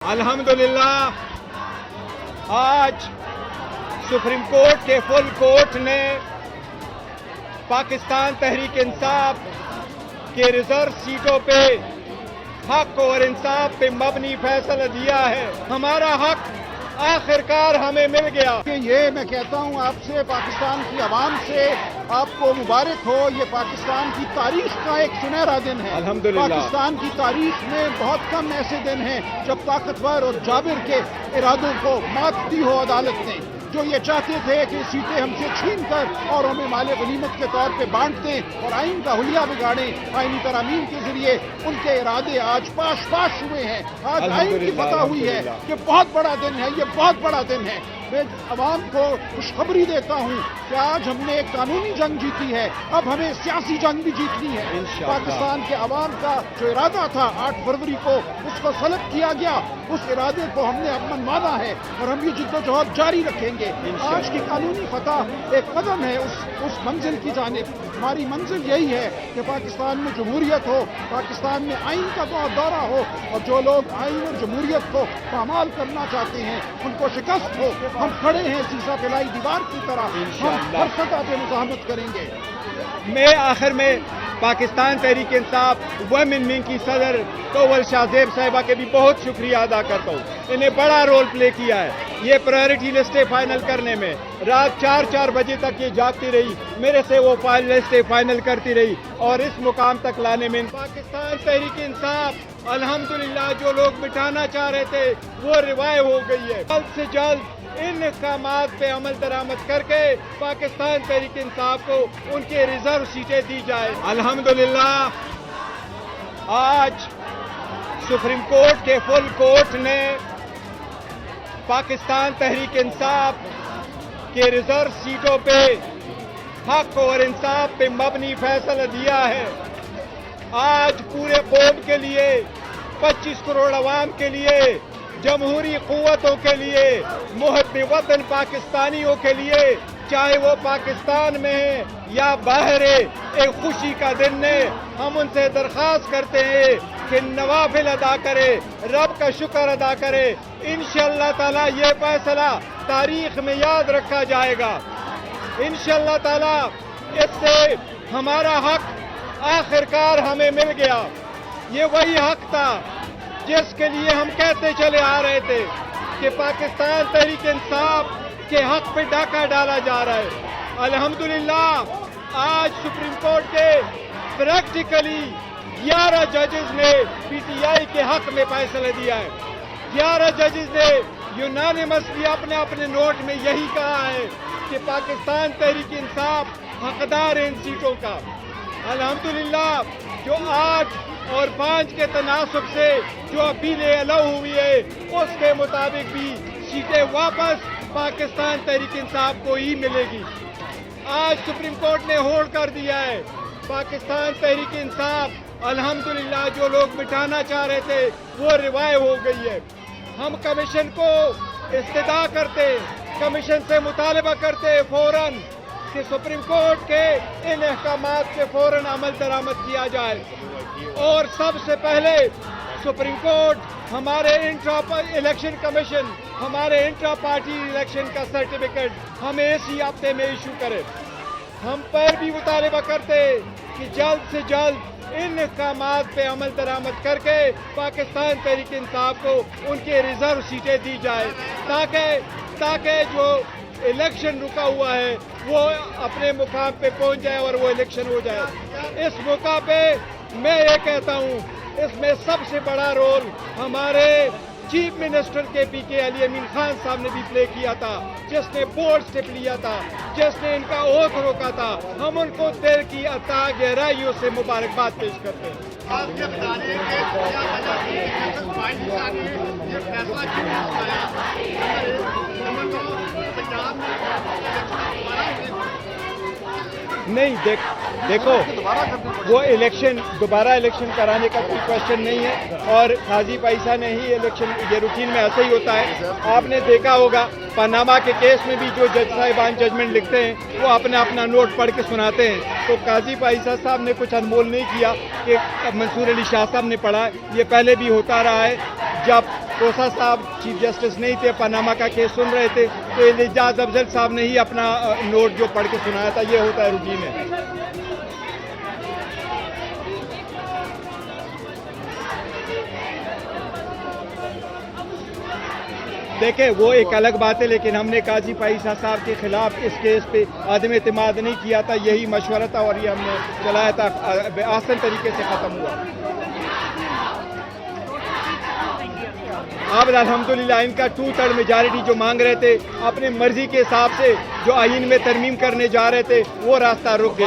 अल्हम्दुलिल्लाह आज supreme court के फुल कोर्ट ने पाकिस्तान तहरीक इंसाफ के रिजर्व सीटों पे हक और इंसाफ पे मबनी फैसला दिया है। हमारा हक आखिरकार हमें मिल गया। ये मैं कहता हूँ आपसे, पाकिस्तान की आवाम से आपको मुबारक हो। ये पाकिस्तान की तारीख का एक सुनहरा दिन है। अल्हम्दुलिल्लाह। पाकिस्तान की तारीख में बहुत कम ऐसे दिन हैं जब ताकतवर और जाबिर के इरादों को मात दी हो अदालत ने। जो ये चाहते थे कि सीटें हमसे छीन कर और हमें माले गनीमत के तौर पे बांट दें और आइन का हुलिया बिगाड़ें, आइनी तरामीम के जरिए उनके इरादे आज पाश पाश हुए हैं। आज आइन की फतह हुई है। ये बहुत बड़ा दिन है, ये बहुत बड़ा दिन है। मैं अवाम को खुशखबरी देता हूँ कि आज हमने एक कानूनी जंग जीती है, अब हमें सियासी जंग भी जीतनी है। पाकिस्तान के अवाम का जो इरादा था 8 फरवरी को, उसको सलब किया गया। उस इरादे को हमने अब मनवाना है और हम ये जिद्दोजहद जारी रखेंगे। आज की कानूनी फतह एक कदम है उस मंजिल की जानिब। हमारी मंजिल यही है कि पाकिस्तान में जमहूरियत हो, पाकिस्तान में आइन का दौरा हो और जो लोग आइन और जमहूरियत को पामाल करना चाहते हैं उनको शिकस्त हो। हम खड़े हैं सीसा फैलाई दीवार की तरह, हम हर सतह पे मुज़ाहमत करेंगे। मैं आखिर में पाकिस्तान तहरीक इंसाफ वुमेन विंग की सदर तोवल शाहजेब साहिबा के भी बहुत शुक्रिया अदा करता हूँ। इन्हें बड़ा रोल प्ले किया है ये प्रायोरिटी लिस्टें फाइनल करने में। रात 4-4 बजे तक ये जागती रही, मेरे से वो लिस्टें फाइनल करती रही और इस मुकाम तक लाने में पाकिस्तान तहरीक इंसाफ अल्हम्दुलिल्लाह जो लोग मिटाना चाह रहे थे वो रिवाइव हो गई है। जल्द से जल्द इन इक़दामात पे अमल दरामद करके पाकिस्तान तहरीक इंसाफ को उनके रिजर्व सीटें दी जाए। अल्हम्दुलिल्लाह आज सुप्रीम कोर्ट के फुल कोर्ट ने पाकिस्तान तहरीक इंसाफ के रिजर्व सीटों पे हक और इंसाफ पे मबनी फैसला दिया है। आज पूरे कौम के लिए, 25 करोड़ अवाम के लिए, जमहूरी क़ुव्वतों के लिए, मुहब्बे वतन पाकिस्तानियों के लिए, चाहे वो पाकिस्तान में है या बाहर है, एक खुशी का दिन है। हम उनसे दरख्वास्त करते हैं कि नवाफिल अदा करे, रब का शुक्र अदा करे। इंशाअल्लाह ताला ये फैसला तारीख में याद रखा जाएगा। इंशाअल्लाह ताला इससे हमारा हक आखिरकार हमें मिल गया। ये वही हक था जिसके लिए हम कहते चले आ रहे थे कि पाकिस्तान तहरीक इंसाफ के हक पे डाका डाला जा रहा है। अल्हम्दुलिल्लाह आज सुप्रीम कोर्ट के प्रैक्टिकली 11 जजेस ने पीटीआई के हक में फैसला दिया है। 11 जजेस ने यूनानिमसली अपने अपने नोट में यही कहा है कि पाकिस्तान तहरीक इंसाफ हकदार है इन सीटों का। अल्हम्दुलिल्लाह जो 8 और 5 के तनासब से जो अपीलें अलाउ हुई है उसके मुताबिक भी सीटें वापस पाकिस्तान तहरीक इंसाफ को ही मिलेगी। आज सुप्रीम कोर्ट ने होल्ड कर दिया है पाकिस्तान तहरीक इंसाफ अल्हम्दुलिल्लाह जो लोग मिटाना चाह रहे थे वो रिवाइव हो गई है। हम कमीशन को इस्तदा करते, कमीशन से मुतालबा करते फौरन कि सुप्रीम कोर्ट के इन अहकामात पे फौरन अमल दरामद किया जाए और सबसे पहले सुप्रीम कोर्ट हमारे इलेक्शन कमीशन, हमारे इंट्रा पार्टी इलेक्शन का सर्टिफिकेट हमें इसी हफ्ते में इशू करे। हम पर भी मुतालबा करते कि जल्द से जल्द इन इक़दामात पे अमल दरामद करके पाकिस्तान तहरीक इंसाफ को उनके रिजर्व सीटें दी जाए ताकि जो इलेक्शन रुका हुआ है वो अपने मुकाम पे पहुंच जाए और वो इलेक्शन हो जाए। इस मौका पे मैं ये कहता हूँ इसमें सबसे बड़ा रोल हमारे चीफ मिनिस्टर के पीके अली अमीन खान साहब ने भी प्ले किया था, जिसने बोल्ड स्टेप लिया था, जिसने इनका ओथ रोका था। हम उनको दिल की अता गहराइयों से मुबारकबाद पेश करते हैं। नहीं देखो वो दोबारा इलेक्शन कराने का कोई क्वेश्चन नहीं है और काजी पैसा ने ही इलेक्शन, ये रूटीन में ऐसा ही होता है। आपने देखा होगा पनामा के केस में भी जो जज साहिबान जजमेंट लिखते हैं वो अपना नोट पढ़ के सुनाते हैं। तो काजी पैसा साहब ने कुछ अनमोल नहीं किया कि मंसूर अली शाह साहब ने पढ़ा। ये पहले भी होता रहा है जब کوسا صاحب چیف جسٹس نہیں تھے, پاناما کا کیس سن رہے تھے, تو اعجاز افضل صاحب نے ہی اپنا نوٹ جو پڑھ کے سنایا تھا. یہ ہوتا ہے روٹین ہے. دیکھیں وہ ایک الگ بات ہے, لیکن ہم نے قاضی فائزہ صاحب کے خلاف اس کیس پہ عدم اعتماد نہیں کیا تھا. یہی مشورہ تھا اور یہ ہم نے چلایا تھا, آسان طریقے سے ختم ہوا. اب الحمدللہ ان کا 2/3 میجارٹی جو مانگ رہے تھے, اپنی مرضی کے حساب سے جو آئین میں ترمیم کرنے جا رہے تھے, وہ راستہ رک گیا.